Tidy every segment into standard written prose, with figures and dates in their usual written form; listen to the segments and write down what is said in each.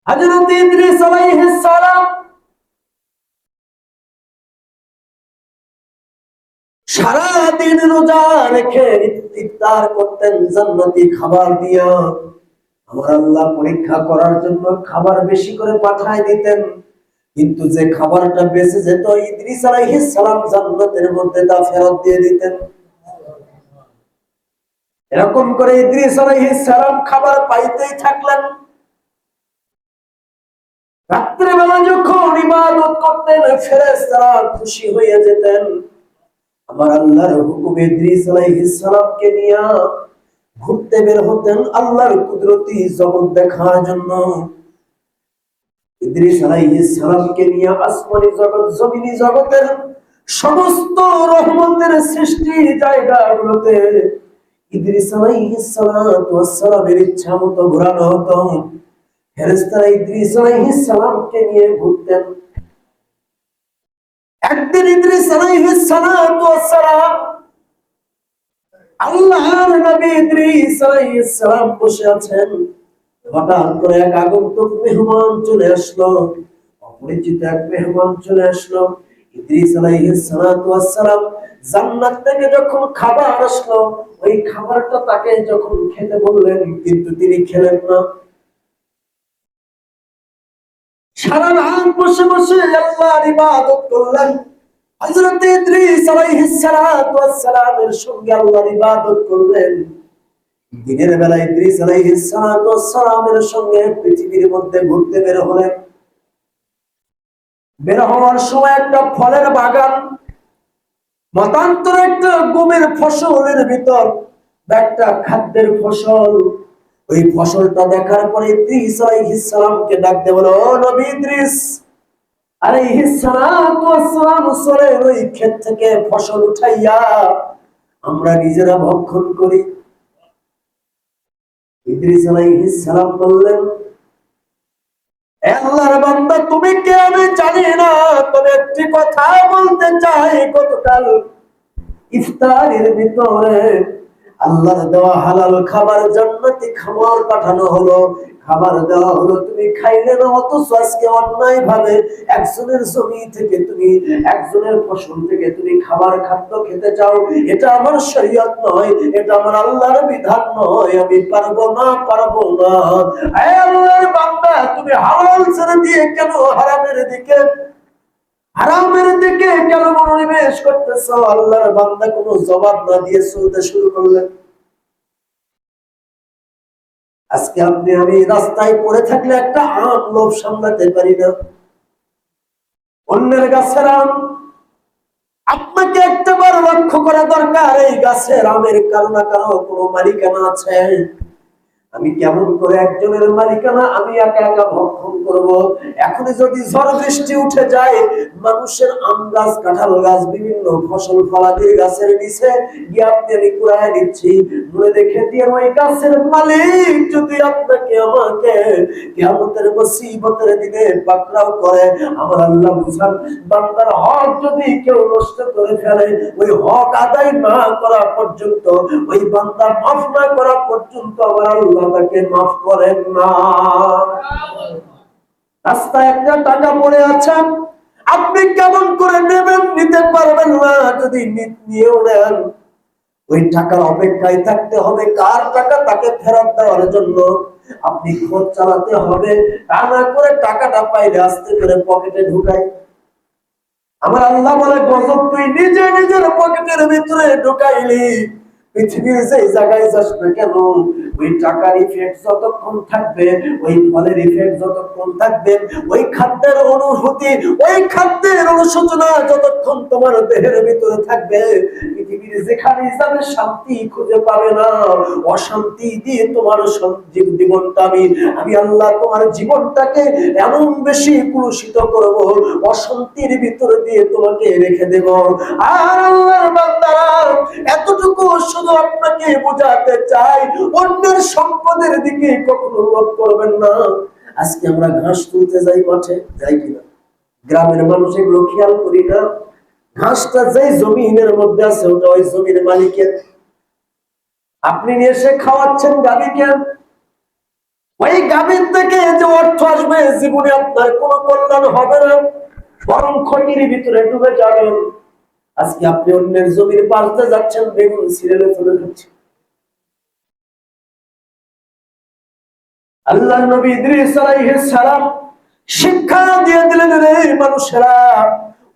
হযরত ইদ্রিস আলাইহিস সালাম সারা দিন রোজা রেখে ইফতার করতেন জান্নাতি খাবার দিয়া। আমার আল্লাহ পরীক্ষা করার জন্য খাবার বেশি করে পাঠায় দিতেন, কিন্তু যে খাবারটা বেঁচে যেত ইদ্রিস আলাইহিস সালাম জান্নাতের মধ্যে তা ফেরত দিয়ে দিতেন। এরকম করে ইদ্রিস আলাইহিস সালাম খাবার পাইতেই থাকলেন। রাত্রিবেলা যখন ইবাদত করতেন ফেরেশতারা খুশি হয়ে যেতেন। আমার আল্লাহর হুকুমে ইদ্রিস আলাইহিস সালামকে নিয়ে ঘুরতে বের হতেন আল্লাহর কুদরতি জগৎ দেখার জন্য। ইদ্রিস আলাইহিস সালামকে নিয়ে আসমানি জগৎ জমিনি জগতের সমস্ত রহমতের সৃষ্টি জায়গাগুলোতে ইদ্রিস আলাইহিস সালামের ইচ্ছা মতো ঘোরানো হতো। ফেরেশতারা ইদ্রিস আলাইহিস সালামকে নিয়ে ঘুরতেন। একদিন ইদ্রিস আলাইহিস সালাম আল্লাহর নবী ইদ্রিস আলাইহিস সালাম বসে আছেন, হঠাৎ করে এক আগন্তুক মেহমান চলে আসলো, অপরিচিত এক মেহমান চলে আসলো। ইদ্রিস আলাইহিস সালাম জান্নাত থেকে যখন খাবার আসলো, ওই খাবারটা তাকে যখন খেতে বললেন, কিন্তু তিনি খেলেন না। সারা রাত বসে বসে আল্লাহর ইবাদত করলেন। হযরত ইদ্রিস আলাইহিস সালামের সঙ্গে আল্লাহর ইবাদত করলেন। দিনের বেলা ইদ্রিস আলাইহিস সালামের সঙ্গে পৃথিবীর মধ্যে ঘুরতে বের হলেন। বের হওয়ার সময় একটা ফলের বাগান, মতান্তরে একটা গমের ফসলের ভিতর একটা খাদ্যের ফসল। ওই ফসলটা দেখার পরে ইদ্রিস আলাইহিস সালামকে ডাক দিয়ে বলে, ও নবী ইদ্রিস আলাইহিস সালাম, ওই ক্ষেত থেকে ফসল উঠাইয়া আমরা নিজেরা ভক্ষণ করি। ইদ্রিস আলাইহিস সালাম বললেন, আল্লাহর বান্দা তুমি কে আমি জানি না, তবে একটি কথা বলতে চাই। গতকাল ইফতারের ভিতরে আল্লাহর দেওয়া হালাল খাবার জান্নাতি খাবার পাঠানো হলো, খাবার দেওয়া হলো, তুমি খাইলে না, অথচ আজকে অন্যায় ভাবে একজনের জমি থেকে তুমি, একজনের ফসল থেকে তুমি খাবার খাদ্য খেতে চাও। এটা আমার শরীয়ত নয়, এটা আমার আল্লাহর বিধান নয়, আমি পারবো না। আয় আল্লাহর বান্দা, তুমি হালাল ছেড়ে দিয়ে কেন হারামের দিকে কেন মনোনিবেশ করতেছ? আল্লাহর বান্দা কোনো জবাব না দিয়ে চলতে শুরু করলেন। আজকে আপনি আমি রাস্তায় পড়ে থাকলে একটা আম লোভ সামলাতে পারি না, অন্যের গাছের আম। আপনাকে একটাবার লক্ষ্য করা দরকার, এই গাছের আমের কারো না কারো কোনো মালিকানা আছে। আমি কেমন করে একজনের মালিকানা আমি একা একা ভক্ষণ করব? এখনই যদি ঝড় বৃষ্টি উঠে যায়, মানুষের আম গাছ, কাঁঠাল গাছ, বিভিন্ন ফসল ফলাদির গাছের নিচে গিয়ে আপনি আমি কুড়ায় নিচ্ছি, ঘুরে দেখে দিয়ে ওই গাছের মালিক যদি আপনাকে আমাকে কিয়ামতের মুসিবতের দিনে পাকড়াও করে, আমার আল্লাহ বুঝান, বান্দার হক যদি কেউ নষ্ট করে ফেলে, ওই হক আদায় না করা পর্যন্ত, ওই বান্দা মাফ না করা পর্যন্ত আমার আল্লাহ তাকে মাফ করেন না। রাস্তায় একটা টাকা পড়ে আছে, আপনি কেমন করে নেবেন? নিতে পারবেন না। যদি নিয়েও নেন, ওই টাকার অপেক্ষায় থাকতে হবে কার টাকা, তাকে ফেরত দেওয়ার জন্য আপনি খোঁজ চালাতে হবে। তা না করে টাকাটা পাইলে আস্তে করে পকেটে ঢুকাই। আমার আল্লাহ বলে, গজব তুই নিজে নিজের পকেটের ভিতরে ঢুকাইলি। পৃথিবীর যে জায়গায় যাস না কেন, ওই টাকার ইফেক্ট যতক্ষণ থাকবে, ওই ফলের ইফেক্ট যতক্ষণ থাকবে, ওই খাদ্যের অনুভূতি, ওই খাদ্যের অনুশোচনা যতক্ষণ তোমার দেহের ভিতরে থাকবে, পৃথিবীর যেখানে যাবে শান্তি খুঁজে পাবে না। অশান্তি দিয়ে তোমার জীবনটা আমি আল্লাহ তোমার জীবনটাকে এমন বেশি কুলুষিত করব, অশান্তির ভিতরে দিয়ে তোমাকে রেখে দেব। আর আল্লাহর বান্দারা, এতটুকু শুধু আপনাকে বোঝাতে চাই, অন্যের সম্পদের দিকে কখনো লোভ করবেন না। আজকে আমরা ঘাস তুলতে যাই, মাঠে যাই কিনা, গ্রামের মানুষ এগুলো খেয়াল করি না। ঘাসটা যেই জমিনের মধ্যে আছে, ওটা ওই জমির মালিকের। আপনি নিয়ে এসে খাওয়াচ্ছেন গাভীকে, ওই গাভীর থেকে যে অর্থ আসবে জীবনে আপনার কোনো কল্যাণ হবে না, বরং ক্ষতির ভিতরে ডুবে যাবেন। আজকে আপনি অন্যের জমির পাল্টে যাচ্ছেন, বেগুন সিরিয়ালে চলে যাচ্ছে। আল্লাহর নবী ইদ্রিস আলাইহিস সালাম শিক্ষা দিয়ে দিলেন, রে মানুষেরা,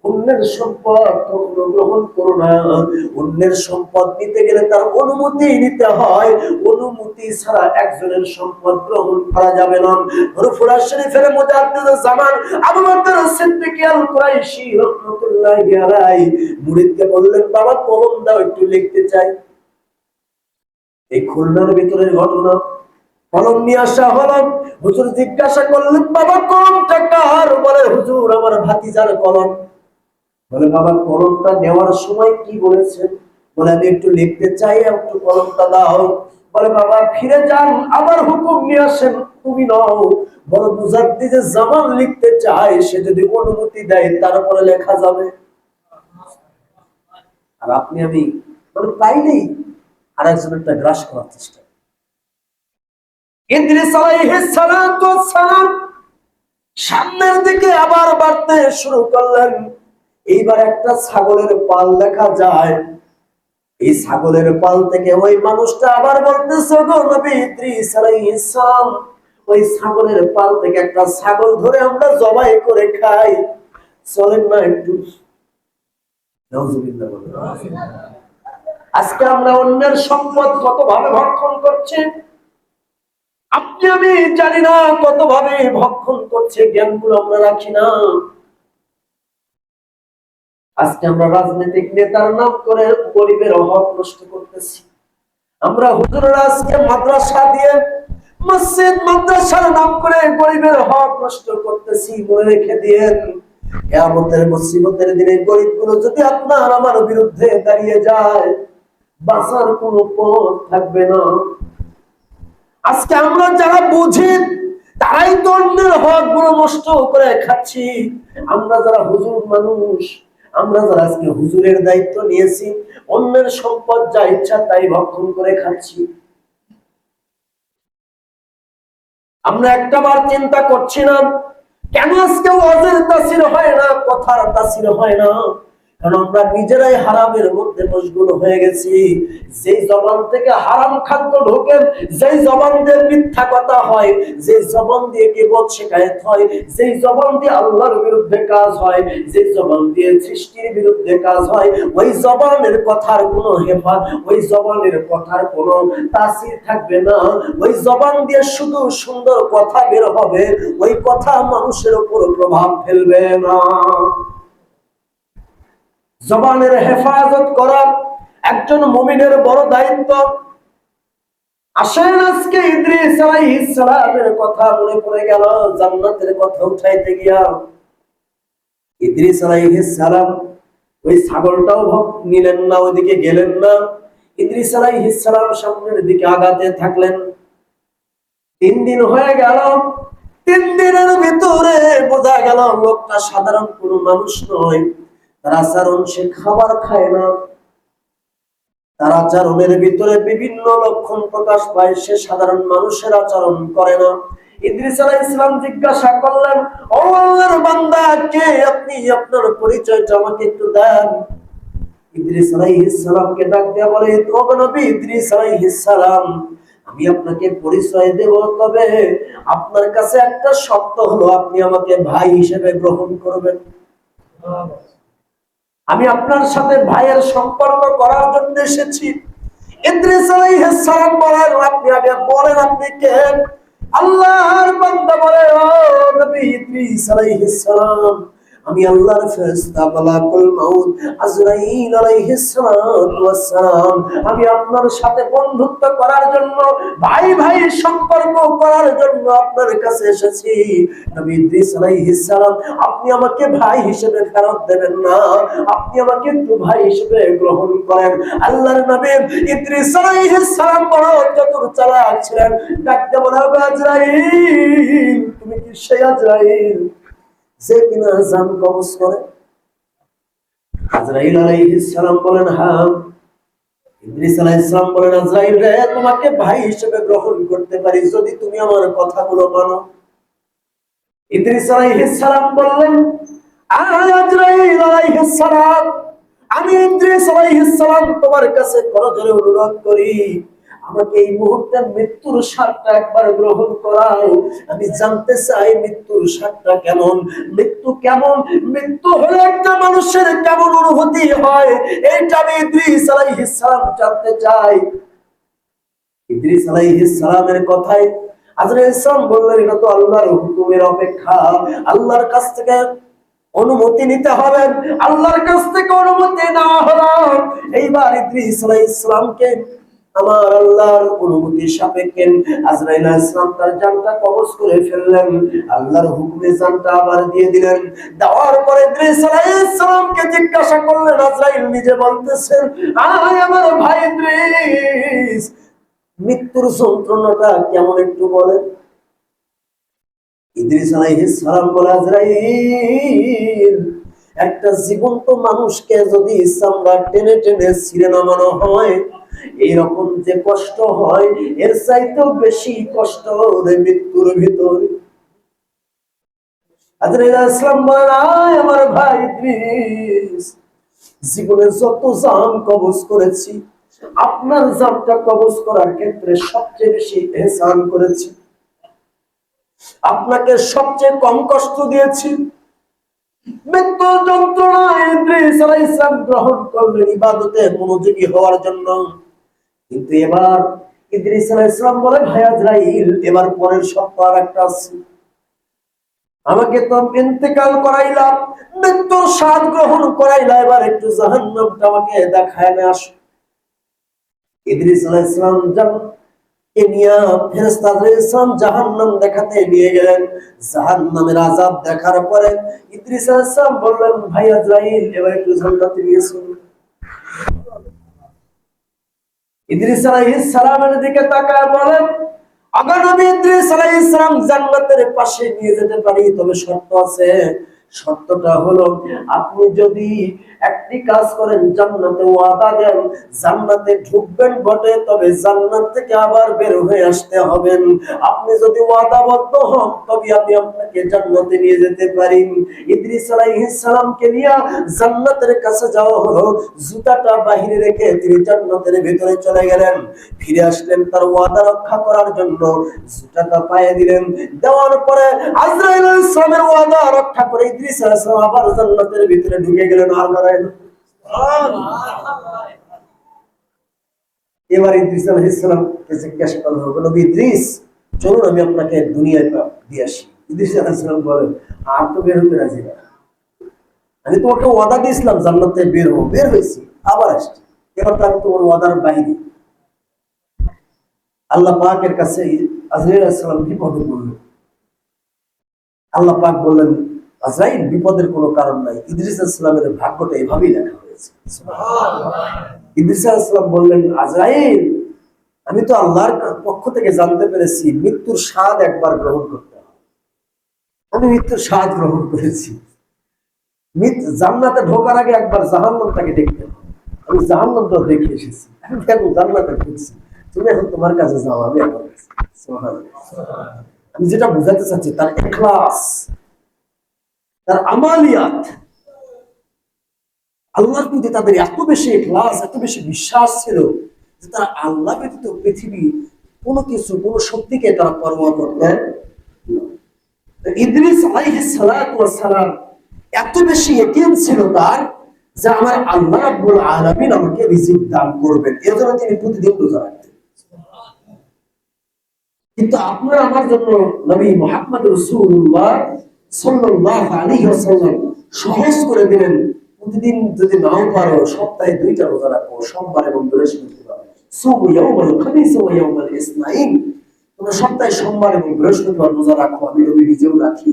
অন্যের সম্পদ কখনো গ্রহণ করো না। অন্যের সম্পদ নিতে গেলে তার অনুমতি নিতে হয়, অনুমতি ছাড়া একজনের সম্পদ গ্রহণ করা যাবে না। ফুরাত শরীফের মুজাদ্দিদুজ জামান আবু বকর সিদ্দিক আল কুরাইশি রাহমাতুল্লাহি আলাইহি মুরিদকে বললেন, বাবা কলম দাও, একটু লিখতে চাই। এই খুলনার ভিতরের ঘটনা। কলম নিয়ে আসা হলো। হুজুর জিজ্ঞাসা করলেন, বাবা কলমটা কার? বলে, হুজুর আমার ভাতিজার কলম। বলে, বাবা কলমটা নেওয়ার সময় কি বলেছেন? বলে, আমি একটু লিখতে চাই, একটু কলমটা দাও। বলে, বাবা ফিরে যান, আবার হুকুম নিয়ে আসেন, তুমি নাও। বলে, মুজাদ্দিদে জামান লিখতে চাই, সে যদি অনুমতি দেয় তারপরে লেখা যাবে। আর আপনি আমি মানে পাইলেই আর একজনেরটা গ্রাস করার চেষ্টা। ইদ্রিস আলাইহিস সালাতু ওয়াস সালাম সামনের দিকে আবার বাড়তে শুরু করলেন। এইবার একটা ছাগলের পাল দেখা যায়। এই ছাগলের পাল থেকে ওই মানুষটা আবার বলতেছে, গো নবী ইদ্রিস আলাইহিস সালাম, ওই ছাগলের পাল থেকে একটা ছাগল ধরে আমরা জবাই করে খাই, চলেন না একটু। নাউজুবিল্লাহ বলেন। আজকে আমরা অন্যের সম্পদ কত ভাবে ভক্ষণ করছি, আপনি আমি জানি না কত ভাবে ভক্ষণ করছে, জ্ঞানগুলো আমরা রাখি না। আজকে আমরা রাজনৈতিক নেতার নাম করে গরিবের হক নষ্ট করতেছি। আমরা হুজুররা আজকে মাদ্রাসা দিয়ে, মসজিদ মাদ্রাসার নাম করে গরিবের হক নষ্ট করতেছি। মনে রেখে দিয়েন, কিয়ামতের মুসিবতের দিনে গরিবগুলো যদি আপনার আমার বিরুদ্ধে দাঁড়িয়ে যায়, বাঁচার কোনো পথ থাকবে না। আজকে আমরা যারা বুঝি তারাই তো অন্যের হক গুলো নষ্ট করে খাচ্ছি। আমরা যারা হুজুর মানুষ, আমরা যারা আজকে হুজুরের দায়িত্ব নিয়েছি, অন্যের সম্পদ যা ইচ্ছা তাই ভক্ষণ করে খাচ্ছি। আমরা একটাবার চিন্তা করছি না, কেন আজকে ওয়াজের তাসির হয় না, কথার তাসির হয় না? কারণ আমরা নিজেরাই হারামের মধ্যে মশগুল হয়ে গেছি। যেই জবান থেকে হারাম খাদ্য ঢোকে, যেই জবান দিয়ে মিথ্যা কথা হয়, যেই জবান দিয়ে গীবত শিকায়েত হয়, যেই জবান দিয়ে আল্লাহর বিরুদ্ধে কাজ হয়, যেই জবান দিয়ে সৃষ্টির বিরুদ্ধে কাজ হয়, ওই জবানের কথার কোনো হেফাজত, ওই জবানের কথার কোনো তাসির থাকবে না। ওই জবান দিয়ে শুধু সুন্দর কথা বের হবে, ওই কথা মানুষের উপর প্রভাব ফেলবে না। জবানের হেফাজত করা একজন মুমিনের বড় দায়িত্ব। আসেন আজকে ইদ্রিস আলাইহিস সালামের কথা মনে পড়ে গেল, জান্নাতের কথা উঠাইতে গিয়া। ইদ্রিস আলাইহিস সালাম ওই ছাগলটাও নিলেন না, ওইদিকে গেলেন না। ইদ্রিস আলাইহিস সালাম সামনের দিকে আগাতে থাকলেন। 3 দিন হয়ে গেল। 3 দিনের ভিতরে বোঝা গেল লোকটা সাধারণ কোনো মানুষ নয়। তার আচরণ, সে খাবার খায় না, তার আচরণের ভিতরে বিভিন্ন লক্ষণ প্রকাশ পায়, সে সাধারণ মানুষের আচরণ করে না। ইদ্রিস আলাইহিস সালাম জিজ্ঞাসা করলেন, ও আল্লাহর বান্দা, কে আপনি? আপনার পরিচয়টা আমাকে একটু দেন। ইদ্রিস আলাইহিস সালামকে ডাক দেয়া বলে, ও নবী ইদ্রিস আলাইহিস সালাম, আমি আপনাকে পরিচয় দেব, তবে আপনার কাছে একটা শর্ত হলো, আপনি আমাকে ভাই হিসেবে গ্রহণ করবেন। আমি আপনার সাথে ভাইয়ের সম্পর্ক করার জন্য এসেছি। ইদ্রিস আলাইহিস সালাম বলেন, আপনি আগে বলেন আপনি কে? আল্লাহর বান্দা বলে, ও নবী ইদ্রিস আলাইহিস সালাম, আমি আল্লাহর ফেরেশতা মালাকুল মাউত আজরাইল আলাইহিস সালাতু ওয়াস সালাম। আমি আপনার সাথে বন্ধুত্ব করার জন্য, ভাই ভাই সম্পর্ক করার জন্য আপনার কাছে এসেছি। নবী ইদ্রিস আলাইহিস সালাম, আপনি আমাকে ভাই হিসেবে ফেরত দেবেন না, আপনি আমাকে একটু ভাই হিসেবে গ্রহণ করেন। আল্লাহর নবী ইদ্রিস আলাইহিস সালাম বড় চতুর চালাক ছিলেন। ডাকতে বলে, আজরাইল, তুমি কি সেই আজরাইল যে কিনা জান কবজ করে? আজরাইল আলাইহিস সালাম বলেন, হ্যাঁ। ইদ্রিস আলাইহিস সালাম বলেন, আজরাইল রে, তোমাকে ভাই হিসেবে গ্রহণ করতে পারি যদি তুমি আমার কথাগুলো মানো। ইদ্রিস আলাইহিস সালাম বললেন, আজরাইল আলাইহিস সালাম, আমি ইদ্রিস আলাইহিস সালাম তোমার কাছে করজোড়ে অনুরোধ করি, আমাকে এই মুহূর্তে মৃত্যুর স্বাদটা একবার গ্রহণ করাও। আমি জানতে চাই মৃত্যুর স্বাদটা কেমন, মৃত্যু কেমন, মৃত্যু হলে একটা মানুষের কেমন অনুভূতি হয়, এইটা আমি ইদ্রিস আলাইহিস সালাম জানতে চাই। ইদ্রিস আলাইহিস সালামের কথায় আজরাইল সালাম বললেন, এটা তো আল্লাহর হুকুমের অপেক্ষা, আল্লাহর কাছ থেকে অনুমতি নিতে হবে। আল্লাহর কাছ থেকে অনুমতি নেওয়া হলো। এইবার ইদ্রিস আলাইহিস সালামকে আমার আল্লাহর অনুমতি সাপেক্ষে আজরাইল আলাইহিস সালাম তার জানটা কবজ করে ফেললেন। আল্লাহর হুকুমে জানটা আবার দিয়ে দিলেন। দেওয়ার পরে ইদ্রিস আলাইহিস সালামকে জিজ্ঞাসা করলেন, আজরাইল নিজে বলতেছেন, আয় আমার ভাই ইদ্রিস, মৃত্যুর যন্ত্রণাটা কেমন একটু বলেন। ইদ্রিস আলাইহিস সালাম বলে, আজরাইল, একটা জীবন্ত মানুষকে যদি চামড়া টেনে টেনে ছিঁড়ে নামানো হয়, এইরকম যে কষ্ট হয়, এর চাইতেও বেশি কষ্ট মৃত্যুর ভিতরে। আজরাইল আলাইহিস সালাম বলে, আমার ভাই ইদ্রিস, জীবনে যত জান কবজ করেছি, আপনার জানটা কবজ করার ক্ষেত্রে সবচেয়ে বেশি ইহসান করেছি, আপনাকে সবচেয়ে কম কষ্ট দিয়েছি। মৃত্যু যন্ত্রণা ইদ্রিস আলাইহিস সালাম গ্রহণ করলেন ইবাদতে মনোযোগী হওয়ার জন্য। কিন্তু এবার ইদ্রিস আলাইহিস সালাম বলে, ভাই আজরাইল, এবার পরের শর্ত আর একটা আছে, আমাকে তো ইন্তেকাল করাইলাম, মৃত্যুর স্বাদ গ্রহণ করাইলা, এবার একটু জাহান্নামটা আমাকে দেখায় না আসো। ইদ্রিস আলাইহিস সালাম ফেরেশতা আজরাইল সালাম জাহান্নাম দেখাতে নিয়ে গেলেন। জাহান্নামের আযাব দেখার পরে ইদ্রিস আলাইহিস সালাম বললেন, ভাই আজরাইল, এবার একটু জান্নাতে নিয়ে চলুন। ইদ্রিস আলাইহিস সালামের দিকে তাকায় বলেন, আগে নবী ইদ্রিস আলাইহিস সালাম জান্নাতের পাশে নিয়ে যেতে পারি, তবে শর্ত আছে। শর্তটা হলো, আপনি যদি একটি কাজ করেন, জান্নাতে ওয়াদা দেন, জান্নাতে ঢুকবেন বটে, তবে জান্নাত থেকে আবার বের হয়ে আসতে হবেন। আপনি যদি ওয়াদাবদ্ধ হন, তবে আমি আপনাকে জান্নাতে নিয়ে যেতে পারি। ইদ্রিস আলাইহিস সালামকে নিয়ে জান্নাতের কাছে যাওয়া হলো। জুতাটা বাহিরে রেখে তিনি জান্নাতের ভিতরে চলে গেলেন। ফিরে আসলেন তার ওয়াদা রক্ষা করার জন্য। জুতাটা পায়ে দিলেন, দেওয়ার পরে আজরাইল আলাইহিস সালামের ওয়াদা রক্ষা করে ইদ্রিস আলাইহিস সালাম আবার জান্নাতের ভিতরে ঢুকে গেলেন। এবার ইদ্রিস আলাইহিস সালামকে জিজ্ঞাসা করা হলো, নবী ইদ্রিস, চলুন আমি আপনাকে দুনিয়ায় দিয়ে আসি। ইদ্রিস আলাইহিস সালাম বলেন, আর তো বের হতে রাজি না, আমি তোমাকে ওয়াদা দিয়েছিলাম জান্নাতে বের হবো, বের হয়েছি, আবার আসছি, এবার তো আমি তোমার ওয়াদার বাইরে। আল্লাহ পাকের কাছে আজরাইল আলাইহিস সালাম বিপদে পড়লেন। আল্লাহ পাক বললেন, আজরাইল, বিপদের কোনো কারণ নাই, ইদ্রিস আলাইহিস সালামের ভাগ্যটা এভাবেই লেখা হয়েছে। সুবহানাল্লাহ। ইদ্রিস আলাইহিস সালাম বললেন, আজরাইল, আমি তো আল্লাহর পক্ষ থেকে জানতে পেরেছি মৃত্যুর স্বাদ একবার গ্রহণ করতে হবে। আমি মৃত্যুর স্বাদ গ্রহণ করেছি, জান্নাতে ঢোকার আগে একবার জাহান্নামটাকে দেখতে হবে। আমি জাহান্নামটা দেখে এসেছি, আমি এখন জান্নাতে ঢুকছি, তুমি এখন তোমার কাছে যাও, আমি আমার কাছে। সুবহানাল্লাহ। আমি যেটা বুঝাতে চাচ্ছি, তার ইখলাস, তার আমালিয়াত, আল্লাহর প্রতি তাদের এত বেশি ইখলাস, এত বেশি বিশ্বাস ছিল যে তারা আল্লাহ ব্যতীত পৃথিবী কোনো কিছু, কোনো শক্তিকে তারা পরোয়া করতেন না। ইদ্রিস আলাইহিস সালাতু ওয়াস সালাম এত বেশি ইয়াকিন ছিল তার যে আমার আল্লাহ রাব্বুল আলামিন আমাকে রিজিক দান করবেন, এজন্য তিনি প্রতিদিন রোজা রাখতেন। কিন্তু আপনার আমার জন্য নবী মুহাম্মদ রাসূলুল্লাহ সাল্লাল্লাহু আলাইহি ওয়াসাল্লাম সহজ করে দিলেন, প্রতিদিন যদি নাও পারো সপ্তাহে 2টা রোজা রাখো, সোমবার এবং বৃহস্পতিবার। সুমু ইয়াউমাল খামিস ওয়া ইয়াউমাল ইসনাইন, তোমরা সপ্তাহে সোমবার এবং বৃহস্পতিবার রোজা রাখো, আমি নবী নিজেও রাখি।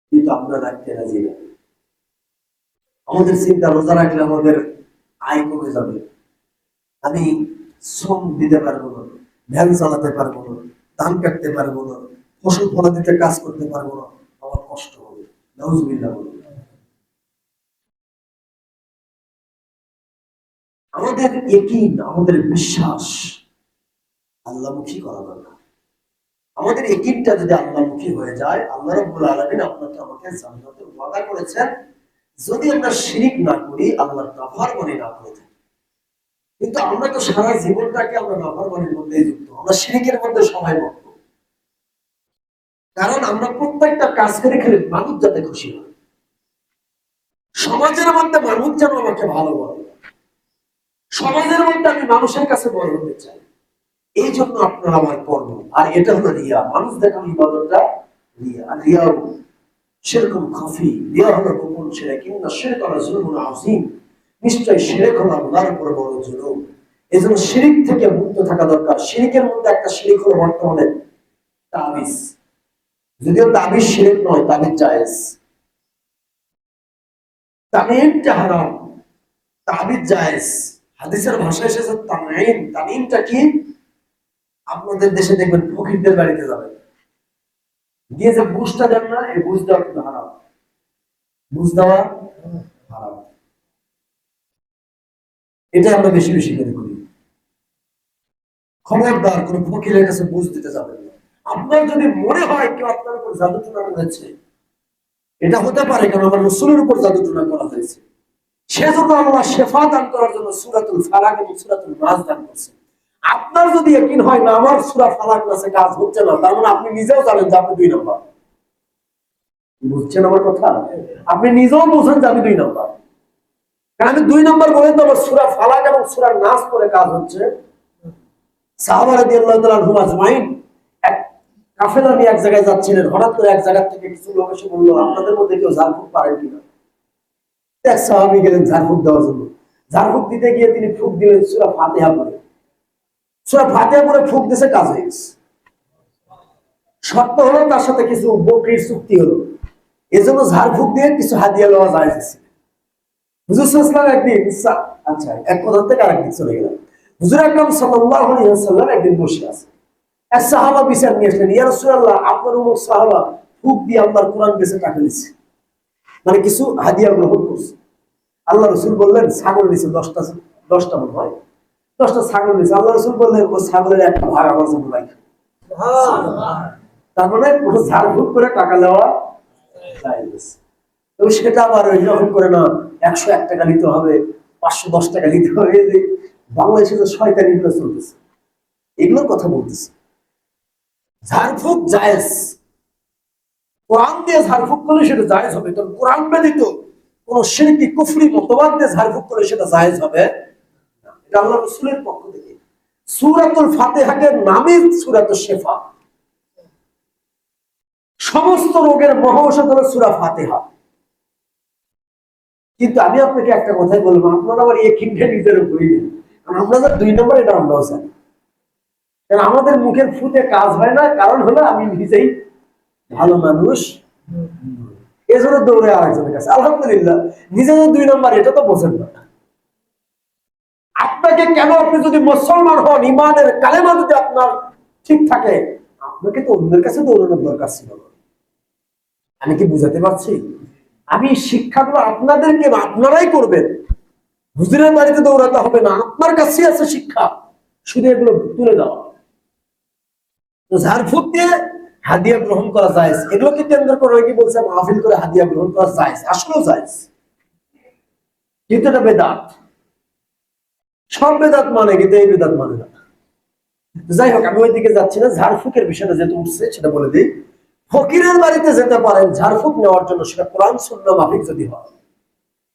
কিন্তু আপনারা রাখতে রাজি না। আমাদের চিন্তা, রোজা রাখলে আমাদের আয় কমে যাবে, আমি শ্রম দিতে পারবো না, ভ্যান চালাতে পারবো না, ধান কাটতে পারবো না, ফসল ফলা দিতে কাজ করতে পারবো না, আমার কষ্ট হবে। নাউজুবিল্লাহ বলুন। আমাদের ইয়াকিন, আমাদের বিশ্বাস আল্লাহমুখী করা দরকার। আমাদের একিনটা যদি আল্লাহমুখী হয়ে যায়, আল্লাহ রাব্বুল আলামিন আপনাকে আমাকে জান্নাতে ওয়াদা করেছেন যদি আমরা শিরিক না করি, আল্লাহর নাফরমানি না করি। কিন্তু আমরা তো সারা জীবনটাকে আমরা নাফরমানির মধ্যেই যুক্ত, আমরা শিরিকের মধ্যে সবাই মুক্ত। কারণ আমরা প্রত্যেকটা কাজ করে খেলে মানুষ যাতে খুশি হয়, সমাজের মধ্যে মানুষ যেন আমাকে ভালো বলে, সমাজের মধ্যে আমি মানুষের কাছে বড় হতে চাই, এই জন্য আপনারা আমার কর্ম। আর এটা হলো রিয়া, মানুষ দেখানো ইবাদতটা রিয়া। আর রিয়াও সেরকম খাফি, রিয়া হলো গোপন শিরক, ইন্না শিরকা লাযুলমুন আযীম, নিশ্চয় শিরক হলো আল্লাহর উপর বড় জুলুম। এজন্য শিরিক থেকে মুক্ত থাকা দরকার। শিরিকের মধ্যে একটা শিরিক হলো বর্তমানে তাবিজ, যদিও তাবিজ শিরিক নয়, তাবিজ জায়েজ। তামিমটা হারাম, তাবিজ জায়েজ। হাদিসের ভাষায় এসেছে তামিম। তামিমটা কি? আপনাদের দেশে দেখবেন ফকিরদের বাড়িতে যাবেন, গিয়ে যে বুঝটা দেন না, এই বুঝ দেওয়া কিন্তু হারাম। বুঝ দেওয়া হারাম, এটা আমরা বেশি বেশি করে করি। খবরদার কোন ফকিরের কাছে বুঝ দিতে যাবেন না। আপনার যদি মনে হয় কেউ আপনার উপর জাদু টুনা করেছে, এটা হতে পারে কারণ আমার রাসূলের উপর জাদু টুনা করা হয়েছে, সেজন্য আল্লাহ শেফা দান করার জন্য সূরাতুল ফালাক এবং সূরাতুল নাস দান করছে। আপনার যদি ইয়াকিন হয় না আমার সূরা ফালাক নাসে কাজ হচ্ছে না, তার মানে আপনি নিজেও জানেন যে আপনি 2 নম্বর। বুঝছেন আমার কথা? আপনি নিজেও বুঝেন যে আমি 2 নম্বর। কারণ আমি 2 নম্বর বলে তো আমার সূরা ফালাক এবং সূরা নাস পড়ে কাজ হচ্ছে। সাহাবা রাদিয়াল্লাহু তাআলা আনহুম আজমাইন এক কাফেলা নিয়ে এক জায়গায় যাচ্ছিলেন, হঠাৎ করে এক জায়গা থেকে কিছু লোক এসে বলল, আপনাদের মধ্যে কেউ ঝাড়ফুঁক পারেন কিনা? এক সাহাবী গেলেন ঝাড়ফুঁক দেওয়ার জন্য। ঝাড়ফুঁক দিতে গিয়ে তিনি ফুঁক দিলেন সূরা ফাতিহা পড়ে। সূরা ফাতিহা পড়ে ফুঁক দিয়েছে, কাজ হয়ে গেছে। শর্ত হলো তার সাথে কিছু বকরির চুক্তি হলো, এজন্য ঝাড়ফুঁক দিয়ে কিছু হাদিয়া লওয়া যায়। হুজুর সাল্লাল্লাহু আলাইহি ওয়াসাল্লাম একদিন, আচ্ছা এক কথা থেকে আরেকদিন চলে গেলাম। হুজুর আকরাম সাল্লাল্লাহু আলাইহি ওয়াসাল্লাম একদিন বসে আছে, এক সাহাবা বিচার নিয়ে আসলেন, ইয়া রাসূলুল্লাহ আপনার অমুক সাহাবা ফুঁক দিয়ে আল্লাহর কোরআন বেচে টাকা নিচ্ছে, মানে কিছু হাদিয়া গ্রহণ করছে। আল্লাহ রাসূল বললেন ছাগল নিছে 10টা মনে হয়, 10টা ছাগল নিছে। আল্লাহ রাসূল বললেন ও ছাগলের একটা ভাগ আমার জন্য রাখো। সুবহানাল্লাহ। তার মানে পুরো ঝাড়ফুঁক করে টাকা নেওয়া জায়েজ। তো সেটা আবার ওইরকম করে না 101 টাকা নিতে হবে, 510 টাকা নিতে হবে। বাংলাদেশে তো শয়তানি গুলো চলতেছে, এগুলোর কথা বলতেছে। ঝাড়ফুঁক জায়েজ, কোরআন দিয়ে ঝাড়ফুঁক করলে সেটা জায়েজ হবে। তবে কোরআন ব্যতীত কোন শিরকি কুফরি মতবাদ দিয়ে ঝাড়ফুঁক করলে সেটা জায়েজ হবে না। এটা আল্লাহ রাসূলের পক্ষ থেকে। সূরাতুল ফাতিহাকে নামই সূরাতুশ শিফা, সমস্ত রোগের মহা ঔষধ হলো সূরা ফাতিহা। কিন্তু আমি আপনাকে একটা কথাই বলবো, আপনারা আবার এই কিনটা নিজের উপরই দিন, কারণ আমরা যে 2 নম্বর এটা আমরাও জানি। কারণ আমাদের মুখের ফুটে কাজ হয় না, কারণ হলো আমি নিজেই ভালো মানুষ, এজন্য দৌড়ে আরেকজনের কাছে। আলহামদুলিল্লাহ নিজে যে 2 নম্বর এটা তো বোঝেন না। আপনাকে কেন, আপনি যদি মুসলমান হন, ইমানের কালেমা যদি আপনার ঠিক থাকে, আপনাকে তো অন্যের কাছে দৌড়ানোর দরকার ছিল না। আমি কি বুঝাতে পারছি? আমি শিক্ষাগুলো আপনাদেরকে আপনারাই করবেন, হুজুরের বাড়িতে দৌড়াতে হবে না, আপনার কাছেই আছে শিক্ষা, শুধু এগুলো তুলে দেওয়া। তো ঝাড়ফুঁক দিয়ে হাদিয়া গ্রহণ করা যায়, এগুলোকে কেন্দ্র করে কি বলছে মাহফিল করে হাদিয়া গ্রহণ করা যায়, আসলেও যায়, কিন্তু এটা বেদাত। সব বেদাত মানে, কিন্তু এই বেদাত মানে না। যাই হোক, আমি ওইদিকে যাচ্ছি না। ঝাড়ফুঁকের বিষয়টা যেহেতু উঠছে সেটা বলে দিই। ফকিরের বাড়িতে যেতে পারেন ঝাড়ফুঁক নেওয়ার জন্য, সেটা কোরআন সুন্নাহ মাফিক যদি হয়।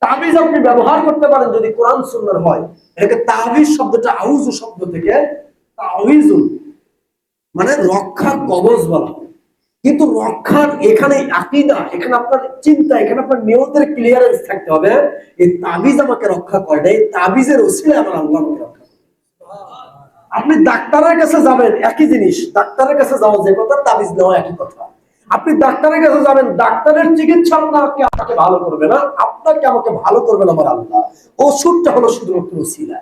তাবিজ আপনি ব্যবহার করতে পারেন যদি কোরআন সুন্নাহর হয়। এটাকে তাবিজ শব্দটা আউযু শব্দ থেকে তাওয়িজু মানে রক্ষার কবচ বলা হয়। কিন্তু রক্ষার এখানে আকীদা, এখানে আপনার চিন্তা, এখানে আপনার নিয়তের ক্লিয়ারেন্স থাকতে হবে। এই তাবিজ আমাকে রক্ষা করে না, এই তাবিজের ওসিলায় আমার আল্লাহ আমাকে রক্ষা করে। আপনি ডাক্তারের কাছে যাবেন, একই জিনিস। ডাক্তারের কাছে যাওয়া যে কথা, তাবিজ নেওয়া একই কথা। আপনি ডাক্তারের কাছে যাবেন, ডাক্তারের চিকিৎসা আপনাকে ভালো করবে না, আপনাকে আমাকে ভালো করবেন আমার আল্লাহ। ওষুধটা হলো শুধুমাত্র ওসিলা।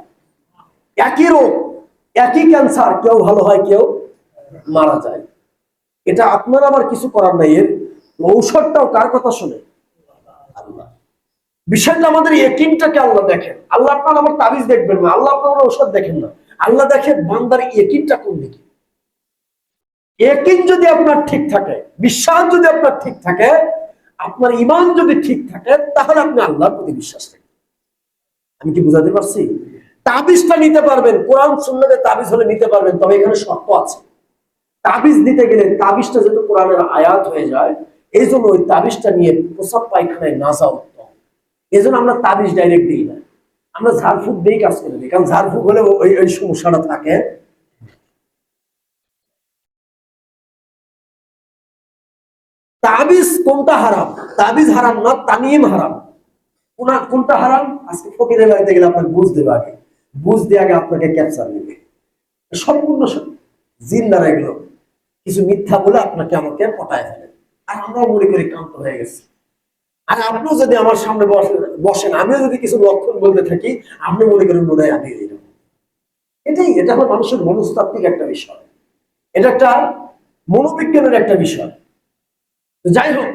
একই রোগ, একই ক্যান্সার, কেউ ভালো হয় কেউ মারা যায়। এটা আপনার আমার কিছু করার নাই। এর ঔষধটাও কার কথা শুনে? আল্লাহ। বিষয়টা আমাদের ইয়াকিনটাকে আল্লাহ দেখেন। আল্লাহ আপনার আমার তাবিজ দেখবেন না, আল্লাহ আপনার ঔষধ দেখেন না, আল্লাহ দেখেন বান্দার ইয়াকিনটা কোন দিকে। ইয়াকিন যদি আপনার ঠিক থাকে, বিশ্বাস যদি আপনার ঠিক থাকে, আপনার ঈমান যদি ঠিক থাকে, তাহলে আপনি আল্লাহর প্রতি বিশ্বাস রাখেন। আমি কি বুঝাতে পারছি? তাবিজটা নিতে পারবেন, কোরআন সুন্নাতে তাবিজ হলে নিতে পারবেন, তবে এখানে শর্ত আছে। তাবিজ দিতে গেলে তাবিজটা যেহেতু কোরআনের আয়াত হয়ে যায়, এই জন্য ওই তাবিজটা নিয়ে প্রসাব পায়খানায় না যাওয়া উত্তম। এই জন্য আমরা তাবিজ ডাইরেক্ট দিই না, আমরা ঝাড়ফুঁক দিয়েই কাজ করে দিই, কারণ ঝাড়ফুঁক হলে ওই সমস্যাটা থাকে। তাবিজ কোনটা হারাম? তাবিজ হারাম না, তামিম হারাম। কোনটা হারাম? আজকে ফকিরের বাড়িতে গেলে আপনাকে বুঝ দেবে, আগে বুঝ দিয়ে আগে আপনাকে ক্যাপচার নেবে, সম্পূর্ণ জিন দ্বারা এগুলো কিছু মিথ্যা বলে আপনাকে আমাকে পটায় ফেলে, আর আমরাও মনে করি ক্লান্ত হয়ে গেছে। আর আপনিও যদি আমার সামনে বসেন, আমিও যদি কিছু লক্ষণ বলতে থাকি, আপনি মনে করেন মনে হয় আমি এইরকম। এটা হলো মানুষের মনস্তাত্ত্বিক একটা বিষয়, এটা একটা মনোবিজ্ঞানের একটা বিষয়। যাই হোক,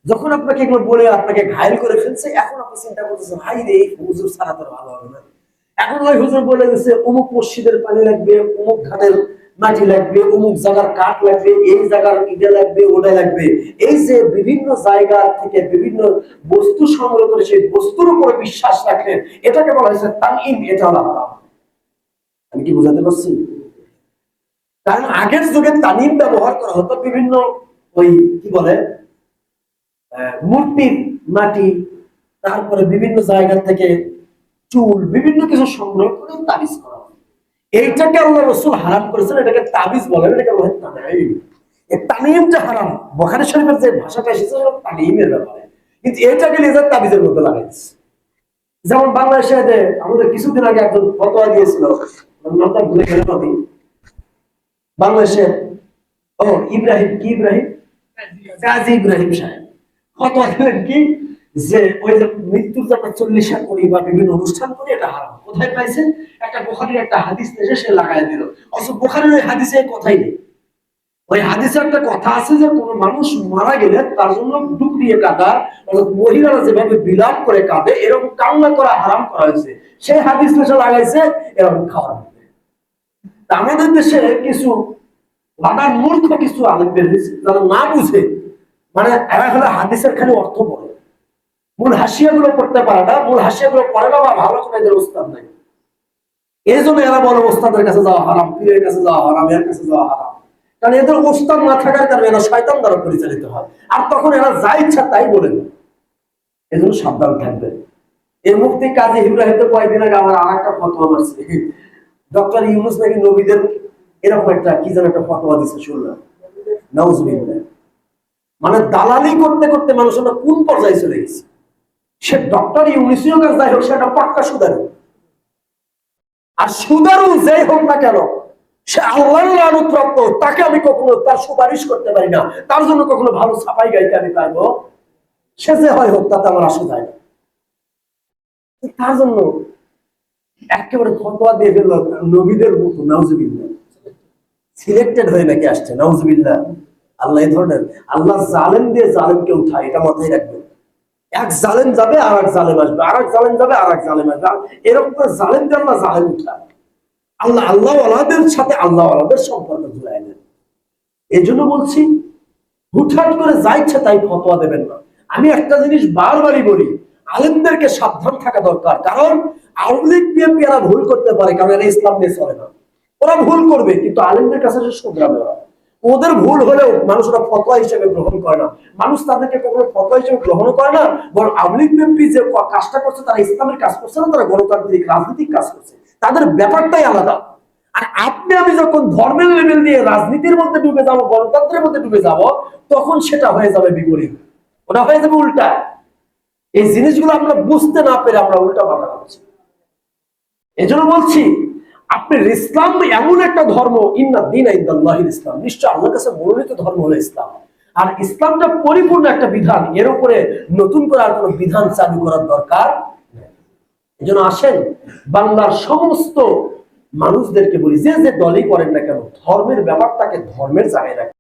যখন আপনাকে এগুলো বলে আপনাকে ঘায়ল করে ফেলছে, এখন আপনি চিন্তা করতেছেন, হাই রে হুজুর ছাড়া তো ভালো হবে না। এখন ওই হুজুর বলে দিচ্ছে অমুক মসজিদের পানি লাগবে, অমুক ঘাটের মাটি লাগবে, অমুক জায়গার কাঠ লাগবে, এই জায়গার ইটা লাগবে, ওটা লাগবে। এই যে বিভিন্ন জায়গা থেকে বিভিন্ন বস্তু সংগ্রহ করে সেই বস্তুর উপরে বিশ্বাস রাখলেন, এটাকে বলা হয়েছে তামিম, এটা হলো হারাম। আমি কি বোঝাতে পারছি? কারণ আগের যুগে তামিম ব্যবহার করা হতো বিভিন্ন ওই কি বলে মূর্তির মাটি, তারপরে বিভিন্ন জায়গা থেকে চুল, বিভিন্ন কিছু সংগ্রহ করে তাবিজ করা হয়। এইটাকে আল্লাহ রাসূল হারাম করেছেন, এটাকে তাবিজ বলে, এটাকে বলে তামিম। এই তামিমটা হারাম। বুখারী শরীফের যে ভাষাটা এসেছে সেটা তামিমের ব্যাপারে, কিন্তু এটাকে লেজার তাবিজের মধ্যে লাগাইছে। যেমন বাংলাদেশে আমাদের কিছুদিন আগে একজন ফতোয়া দিয়েছিল, নামটা ভুলে গেলাম আমি, বাংলাদেশে ইব্রাহিম, কি ইব্রাহিম, কাজী ইব্রাহিম সাহেব ফতোয়া দিলেন কি, যে ওই যে মৃত্যুর যে আমরা 40 করি বা বিভিন্ন অনুষ্ঠান করি, এটা হারাম। কোথায় পাইছে? একটা বুখারীর একটা হাদিস এসে সে লাগাই দিল, অথচ বুখারীর ওই হাদিসে কথাই নেই। ওই হাদিসে একটা কথা আছে যে কোন মানুষ মারা গেলে তার জন্য ডুব দিয়ে কাঁদা, অর্থাৎ মহিলারা যেভাবে বিলাপ করে কাঁদে, এরকম কান্না করা হারাম করা হয়েছে। সেই হাদিস এসে লাগাইছে এরকম খাওয়ার মধ্যে। আমাদের দেশে কিছু লাগার মূর্খ কিছু আলেম বেরিয়েছে, যারা না বুঝে, মানে এরা হলে হাদিসের খালি অর্থ বলে, মূল হাসিয়া গুলো পড়তে পারে না, মূল হাসিয়া গুলো পড়ে না, বা ভালো করে এদের ওস্তাদ নাই। এই জন্য এরা বলে ওস্তাদের কাছে যাওয়া হারাম, পীরের কাছে যাওয়া হারাম, এর কাছে যাওয়া হারাম। কারণ এদের ওস্তাদ না থাকার কারণে এরা শয়তান দ্বারা পরিচালিত হয়, আর তখন এরা যা ইচ্ছা তাই বলে দেয়। এই জন্য সাবধান থাকবেন। এই মুফতি কাজী ইব্রাহিম তো কয়েকদিন আগে আমার আর একটা ফতোয়া মারছে, ডক্টর ইউনূস নাকি নবীদের এরকম একটা কি যেন একটা ফতোয়া দিচ্ছে, শুনলাম। নাউজুবিল্লাহ। মানে দালালি করতে করতে মানুষ কোন পর্যায়ে চলে গেছে। সে ডক্টর ইউনূসীয় কাজ যাই হোক, সেটা পাক্কা সুদারু। আর সুদারু যেই হোক না কেন, সে আল্লাহর লানতপ্রাপ্ত, তাকে আমি কখনো তার সুপারিশ করতে পারি না, তার জন্য কখনো ভালো ছাপাই গাইতে আমি পারবো। সে যে হয় হোক, তাতে আমার আসা যায় না। তার জন্য একেবারে ফতোয়া দিয়ে ফেলল নবীদের মতো, নাউজুবিল্লাহ। সিলেক্টেড হয়ে নাকি আসছে, নাউজুবিল্লাহ। আল্লাহ এই ধরনের, আল্লাহ জালেম দিয়ে জালেমকে উঠায়, এটা মাথায় রাখবেন। এক জালেম যাবে আর এক জালেম আসবে, আর এক জালেম যাবে আর এক জালেম আসবে, এরকম করে জালেম দিয়ে আল্লাহ জালেম উঠায়। আল্লাহ আল্লাহ ওয়ালাদের সাথে আল্লাহ ওয়ালাদের সম্পর্ক জুড়াই দেন। এই জন্য বলছি, হুটহাট করে যা ইচ্ছা তাই ফতোয়া দেবেন না। আমি একটা জিনিস বারবারই বলি, আলেমদেরকে সাবধান থাকা দরকার। কারণ আওয়ামী লীগ বিএনপি এরা ভুল করতে পারে, কারণ এরা ইসলাম নিয়ে চলে না। ওরা ভুল করবে, কিন্তু আলেমদের কাছে শুধরাবে ওরা। ওদের ভুল হলেও মানুষ ওরা ফতোয়া হিসেবে গ্রহণ করে না, মানুষ তাদেরকে কখনো ফতোয়া হিসেবে গ্রহণ করে না। বরং আওয়ামী লীগ বিএনপি যে কাজটা করছে, তারা ইসলামের কাজ করছে না, তারা গণতান্ত্রিক রাজনৈতিক কাজ করছে। তাদের ব্যাপারটাই আলাদা। আর আপনি আমি যখন ধর্মের লেভেল দিয়ে রাজনীতির মধ্যে ডুবে যাব, গণতন্ত্রের মধ্যে ডুবে যাব, তখন সেটা হয়ে যাবে বিপরীত, ওটা হয়ে যাবে উল্টা। এই জিনিসগুলো আমরা বুঝতে না পেরে আমরা উল্টা পাল্টা করছি। এই জন্য বলছি, আপনার ইসলাম এমন একটা ধর্ম, ইন্না দীনা ইনদাল্লাহিল ইসলাম, নিশ্চয় আল্লাহর কাছে মনোনীত ধর্ম হলো ইসলাম। আর ইসলামটা পরিপূর্ণ একটা বিধান, এর উপরে নতুন করে আর কোনো বিধান চালু করার দরকার নেই। এই জন্য আসেন, বাংলার সমস্ত মানুষদেরকে বলি, যে যে দলই করেন না কেন, ধর্মের ব্যাপারটাকে ধর্মের জায়গায় রাখেন।